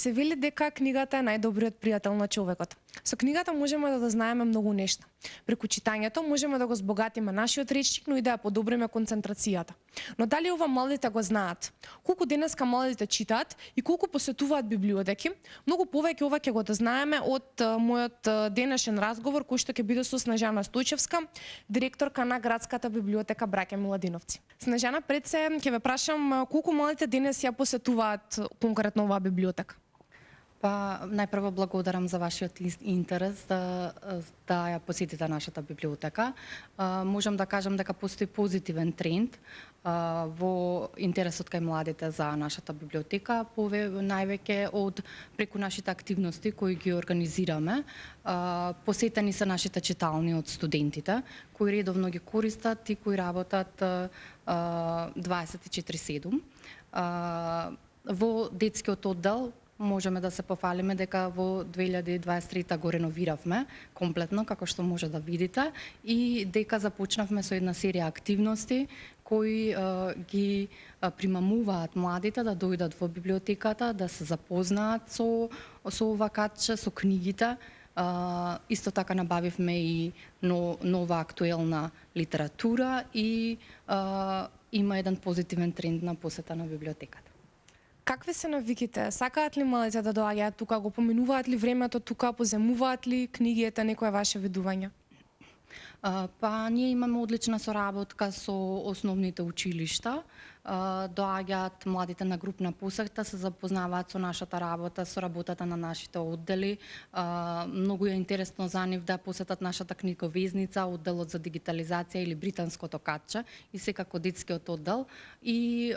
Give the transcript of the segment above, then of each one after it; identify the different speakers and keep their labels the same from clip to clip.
Speaker 1: Се вели дека книгата е најдобриот пријател на човекот. Со книгата можеме да знаеме многу нешта. Преку читањето можеме да го збогатиме нашиот речник, но и да ја подобриме концентрацијата. Но дали ова младите го знаат? Колку денеска младите читаат и колку посетуваат библиотеки? Многу повеќе ова ќе го да знаеме од мојот денешен разговор кој што ќе биде со Снежана Стојчевска, директорка на градската библиотека Браќа Миладиновци. Снежана, пред се ќе ве прашам колку младите денес ја посетуваат конкретно оваа библиотека?
Speaker 2: Па, најпрво благодарам за вашиот интерес да ја посетите нашата библиотека. Можам да кажам дека постои позитивен тренд во интересот кај младите за нашата библиотека, највеќе од преку нашите активности кои ги организираме. Посетени се нашите читални од студентите, кои редовно ги користат и кои работат 24/7. Во детскиот оддел можеме да се пофалиме дека во 2023 го реновиравме комплетно, како што може да видите, и дека започнавме со една серија активности кои ги примамуваат младите да дојдат во библиотеката, да се запознаат со ова катче, со книгите. Исто така набавивме и нова актуелна литература и има еден позитивен тренд на посета на библиотеката.
Speaker 1: Какви се навиките? Сакаат ли младите да доаѓаат тука? Го поминуваат ли времето тука? Поземуваат ли книги? Ете некое ваше видување?
Speaker 2: Па, ние имаме одлична соработка со основните училишта. Доаѓаат младите на групна посета, се запознаваат со нашата работа, со работата на нашите оддели. Многу е интересно за нив да посетат нашата книговезница, одделот за дигитализација или британското катче и секако детскиот оддел. И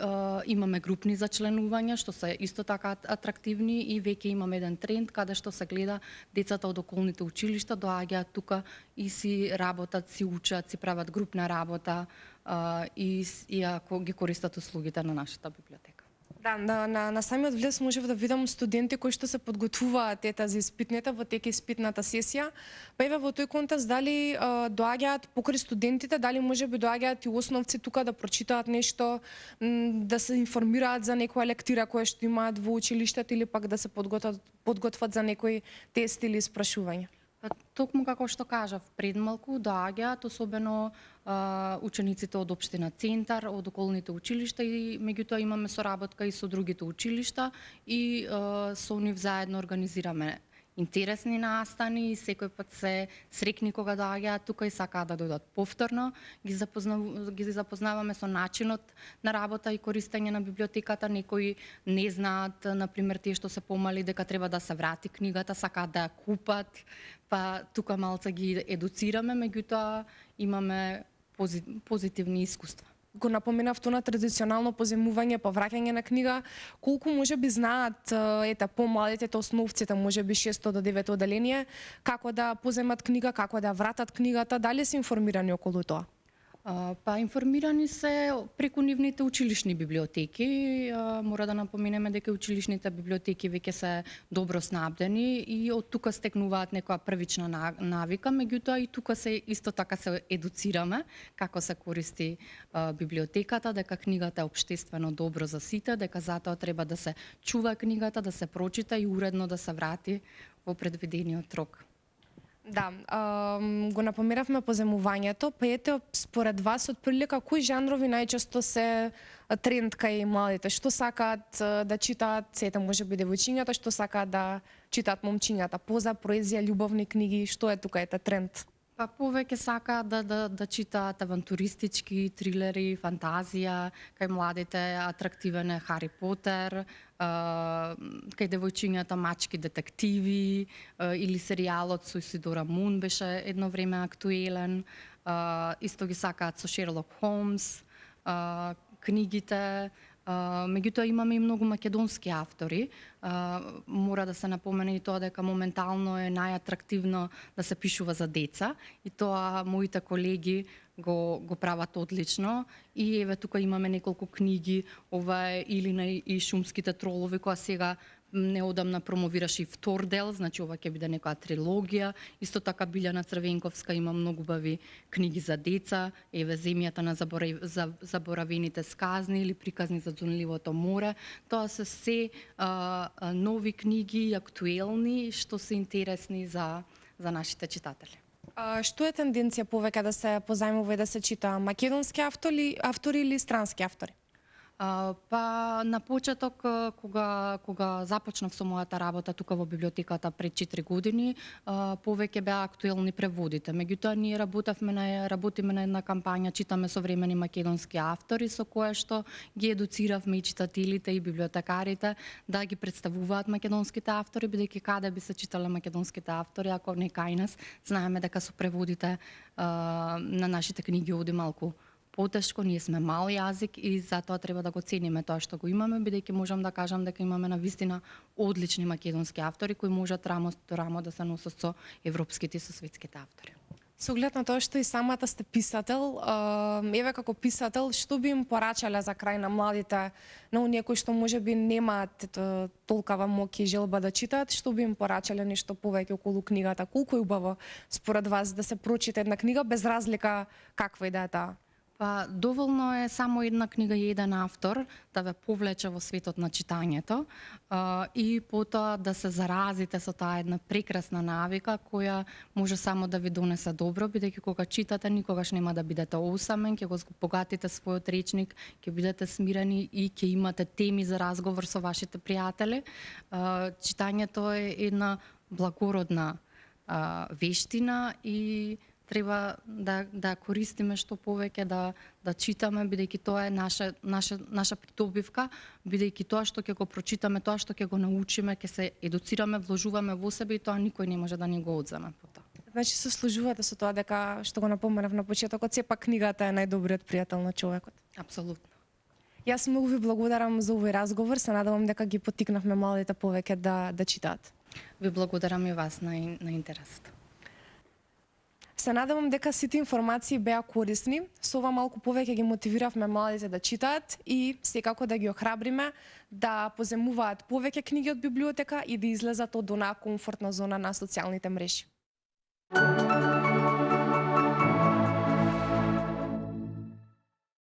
Speaker 2: имаме групни за членување, што се исто така атрактивни и веќе имаме еден тренд каде што се гледа децата од околните училишта доаѓаат тука и си работат, си учат, си прават групна работа и ако ги користат услугите на нашата библиотека.
Speaker 1: Да, на самиот влез можев да видам студенти кои што се подготвуваат за испитните во тек испитната сесија. Па еве во тој контекст дали доаѓаат покрај студентите, дали можеби доаѓаат и основци тука да прочитаат нешто, да се информираат за некоја лектира која што имаат во училиштето или пак да се подготват за некој тест или испрашување?
Speaker 2: Токму како што кажав пред малку, доаѓаат особено учениците од општина Центар, од околните училишта и меѓутоа имаме соработка и со другите училишта и со нив заедно организираме интересни настани и секој пат се срекни кога доаѓаат тука и сакаат да дојдат повторно. Ги запознаваме со начинот на работа и користење на библиотеката. Некои не знаат, например, тие што се помали дека треба да се врати книгата, сакаат да ја купат, па тука малце ги едуцираме, меѓутоа имаме позитивни искуства.
Speaker 1: Го напоменавте на традиционално поземување, повраќање на книга, колку можеби знаат помладите основците, можеби 6 до 9 оделение, како да поземат книга, како да вратат книгата, дали се информирани околу тоа?
Speaker 2: Па информирани се преку нивните училишни библиотеки. Мора да напоменеме дека училишните библиотеки веќе се добро снабдени и од тука стекнуваат некоја првична навика, меѓутоа и тука се исто така се едуцираме како се користи библиотеката, дека книгата е општествено добро за сите, дека затоа треба да се чува книгата, да се прочита и уредно да се врати во предвидениот рок.
Speaker 1: Да, го напомеравме поземувањето, па ете според вас отприлика кои жанрови најчесто се тренд кај младите, што сакаат да читаат, сете можеби девојчињата, што сакаат да читаат момчињата, поза, поезија, љубовни книги, што е тука тренд?
Speaker 2: Па повеќе сакаат да читаат авантуристички трилери, фантазија, кај младите атрактивен е Хари Потер, кај девојчињата мачки детективи или серијалот со Исидора Мун беше едно време актуелен, исто ги сакаат со Шерлок Холмс, книгите. Меѓутоа имаме и многу македонски автори. Мора да се напомене и тоа дека моментално е најатрактивно да се пишува за деца и тоа моите колеги го прават одлично и еве тука имаме неколку книги, ова е Илина и шумските тролови која сега неодамна промовираше и втор дел, значи ова ќе биде некоја трилогија. Исто така Билјана Црвенковска има многу убави книги за деца, еве Земјата на заборавените сказни или Приказни за дзунливото море. Тоа се се нови книги, актуелни, што се интересни за нашите читатели.
Speaker 1: Што е тенденција повеќе да се позајмува и да се чита македонски автори или странски автори?
Speaker 2: Па на почеток кога започнав со мојата работа тука во библиотеката пред 4 години, повеќе беа актуелни преводите. Меѓутоа ние работиме на една кампања Читаме современи македонски автори, со кое што ги едуциравме и читателите и библиотекарите да ги представуваат македонските автори, бидејќи каде би се читале македонските автори ако не кај нас. Знаеме дека со преводите на нашите книги оди малку потешко, ние сме мал јазик и затоа треба да го цениме тоа што го имаме, бидејќи можам да кажам дека имаме навистина одлични македонски автори кои можат рамо до рамо да се носат со европските и со светските автори.
Speaker 1: Со оглед на тоа што и самата сте писател, еве како писател, што би им порачале за крај на младите, на оние кои што можеби немаат толкава моќ и желба да читаат, што би им порачале нешто повеќе околу книгата? Колку е убаво според вас да се прочита една книга без разлика каква и да е таа?
Speaker 2: Па доволно е само една книга и еден автор да ве повлече во светот на читањето и потоа да се заразите со таа една прекрасна навика која може само да ви донесе добро, бидејќи кога читате никогаш нема да бидете осамен, ќе го богатите својот речник, ќе бидете смирени и ќе имате теми за разговор со вашите пријатели. Читањето е една благородна вештина и треба да користиме што повеќе да читаме, бидејќи тоа е наша придобивка, бидејќи тоа што ќе го прочитаме, тоа што ќе го научиме, ќе се едуцираме, вложуваме во себе и тоа никој не може да ни го одземе потоа.
Speaker 1: Значи се служувате со тоа дека што го напоменав на почетокот, сепак книгата е најдобриот пријател на човекот.
Speaker 2: Апсолутно.
Speaker 1: Јас многу ви благодарам за овој разговор, се надевам дека ги поттикнавме младите повеќе да читаат.
Speaker 2: Ви благодарам и вас на интересот.
Speaker 1: Се надевам дека сите информации беа корисни. Со ова малку повеќе ги мотивиравме младите да читаат и секако да ги охрабриме да поземуваат повеќе книги од библиотека и да излезат од онаа комфортна зона на социјалните мрежи.